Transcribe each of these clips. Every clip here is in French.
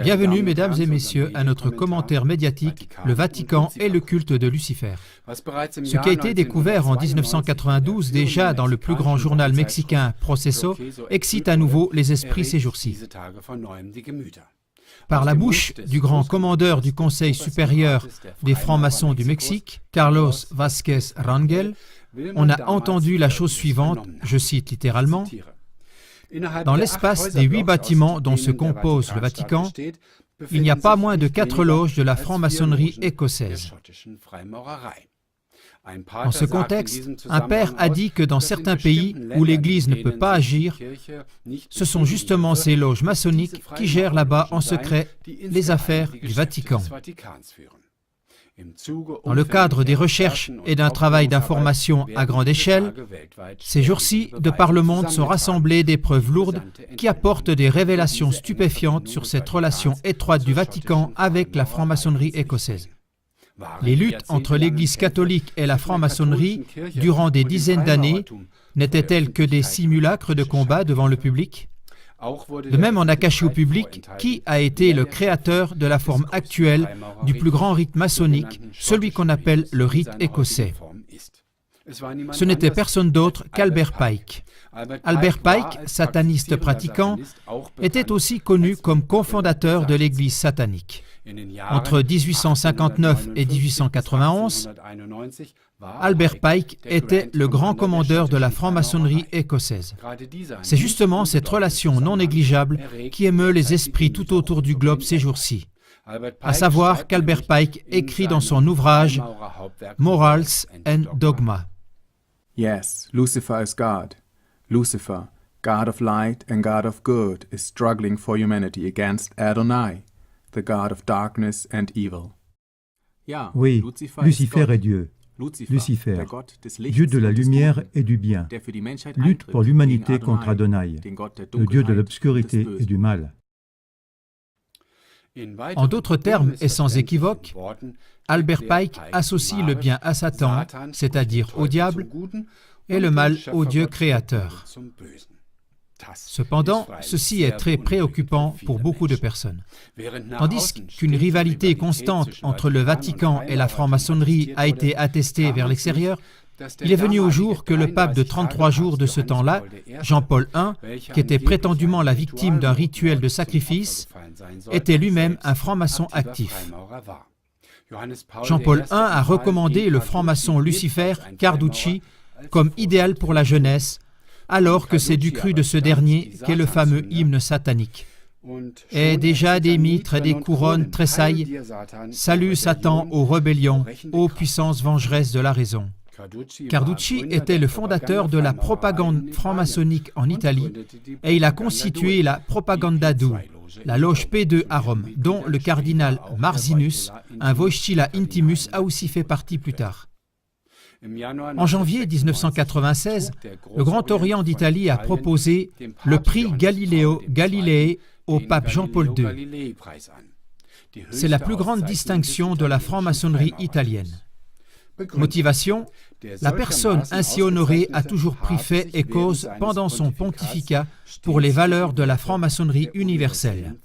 Bienvenue, mesdames et messieurs, à notre commentaire médiatique « Le Vatican et le culte de Lucifer ». Ce qui a été découvert en 1992 déjà dans le plus grand journal mexicain Proceso excite à nouveau les esprits ces jours-ci. Par la bouche du grand commandeur du Conseil supérieur des francs-maçons du Mexique, Carlos Vázquez Rangel, on a entendu la chose suivante, je cite littéralement: « Dans l'espace des 8 bâtiments dont se compose le Vatican, il n'y a pas moins de 4 loges de la franc-maçonnerie écossaise. » Dans ce contexte, un père a dit que dans certains pays où l'Église ne peut pas agir, ce sont justement ces loges maçonniques qui gèrent là-bas en secret les affaires du Vatican. Dans le cadre des recherches et d'un travail d'information à grande échelle, ces jours-ci, de par le monde sont rassemblées des preuves lourdes qui apportent des révélations stupéfiantes sur cette relation étroite du Vatican avec la franc-maçonnerie écossaise. Les luttes entre l'Église catholique et la franc-maçonnerie durant des dizaines d'années n'étaient-elles que des simulacres de combat devant le public? De même, on a caché au public qui a été le créateur de la forme actuelle du plus grand rite maçonnique, celui qu'on appelle le rite écossais. Ce n'était personne d'autre qu'Albert Pike. Albert Pike, sataniste pratiquant, était aussi connu comme cofondateur de l'Église satanique. Entre 1859 et 1891, Albert Pike était le grand commandeur de la franc-maçonnerie écossaise. C'est justement cette relation non négligeable qui émeut les esprits tout autour du globe ces jours-ci. À savoir qu'Albert Pike écrit dans son ouvrage « Morals and Dogma ». Yes, Lucifer is God. Lucifer, God of light and God of good, is struggling for humanity against Adonai, the God of darkness and evil. Oui, Lucifer est Dieu. Lucifer, Dieu de la lumière et du bien, lutte pour l'humanité contre Adonai, le Dieu de l'obscurité et du mal. En d'autres termes et sans équivoque, Albert Pike associe le bien à Satan, c'est-à-dire au diable, et le mal au Dieu créateur. Cependant, ceci est très préoccupant pour beaucoup de personnes. Tandis qu'une rivalité constante entre le Vatican et la franc-maçonnerie a été attestée vers l'extérieur, il est venu au jour que le pape de 33 jours de ce temps-là, Jean-Paul I, qui était prétendument la victime d'un rituel de sacrifice, était lui-même un franc-maçon actif. Jean-Paul I a recommandé le franc-maçon Lucifer Carducci comme idéal pour la jeunesse, alors que c'est du cru de ce dernier qu'est le fameux hymne satanique. Et déjà des mitres et des couronnes tressaillent. Salut Satan aux rébellions, ô puissance vengeresse de la raison. Carducci était le fondateur de la propagande franc-maçonnique en Italie et il a constitué la Propaganda Due, la loge P2 à Rome, dont le cardinal Marzinus, un Voicilla Intimus, a aussi fait partie plus tard. En janvier 1996, le Grand Orient d'Italie a proposé le prix Galileo Galilei au pape Jean-Paul II. C'est la plus grande distinction de la franc-maçonnerie italienne. Motivation: la personne ainsi honorée a toujours pris fait et cause pendant son pontificat pour les valeurs de la franc-maçonnerie universelle.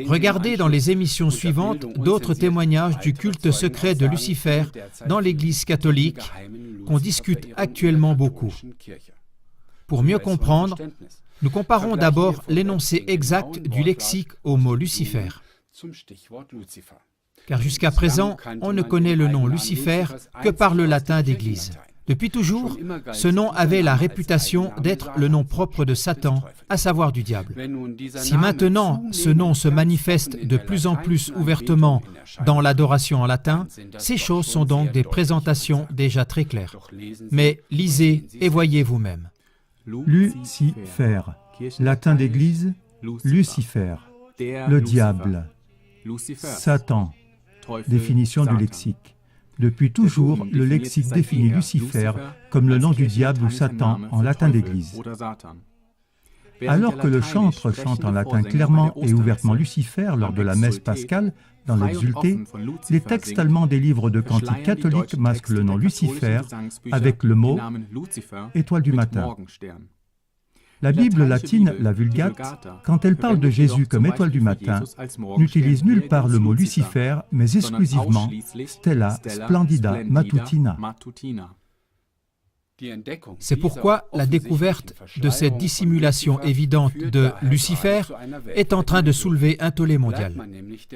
Regardez dans les émissions suivantes d'autres témoignages du culte secret de Lucifer dans l'Église catholique qu'on discute actuellement beaucoup. Pour mieux comprendre, nous comparons d'abord l'énoncé exact du lexique au mot Lucifer. Car jusqu'à présent, on ne connaît le nom Lucifer que par le latin d'Église. Depuis toujours, ce nom avait la réputation d'être le nom propre de Satan, à savoir du diable. Si maintenant ce nom se manifeste de plus en plus ouvertement dans l'adoration en latin, ces choses sont donc des présentations déjà très claires. Mais lisez et voyez vous-même. Lucifer, latin d'Église, Lucifer, le diable, Satan, définition du lexique. Depuis toujours, le lexique définit Lucifer comme le nom du diable ou Satan en latin d'Église. Alors que le chantre chante en latin clairement et ouvertement Lucifer lors de la messe pascale, dans l'Exulté, les textes allemands des livres de cantiques catholiques masquent le nom Lucifer avec le mot « étoile du matin ». La Bible latine, la Vulgate, quand elle parle de Jésus comme étoile du matin, n'utilise nulle part le mot Lucifer, mais exclusivement Stella Splendida Matutina. C'est pourquoi la découverte de cette dissimulation évidente de Lucifer est en train de soulever un tollé mondial.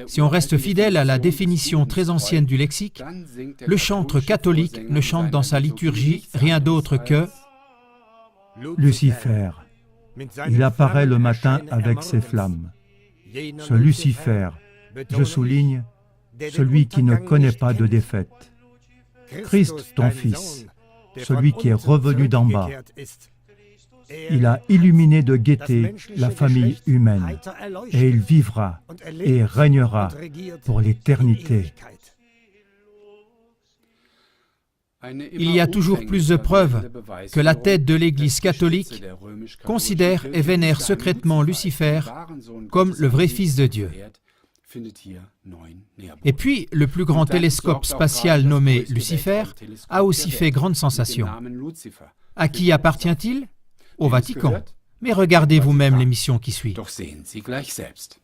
Si on reste fidèle à la définition très ancienne du lexique, le chantre catholique ne chante dans sa liturgie rien d'autre que Lucifer. Il apparaît le matin avec ses flammes. Ce Lucifer, je souligne, celui qui ne connaît pas de défaite. Christ, ton Fils, celui qui est revenu d'en bas. Il a illuminé de gaieté la famille humaine, et il vivra et régnera pour l'éternité. Il y a toujours plus de preuves que la tête de l'Église catholique considère et vénère secrètement Lucifer comme le vrai Fils de Dieu. Et puis, le plus grand télescope spatial nommé Lucifer a aussi fait grande sensation. À qui appartient-il? Au Vatican. Mais regardez vous-même l'émission qui suit. Doch sehen Sie gleich selbst.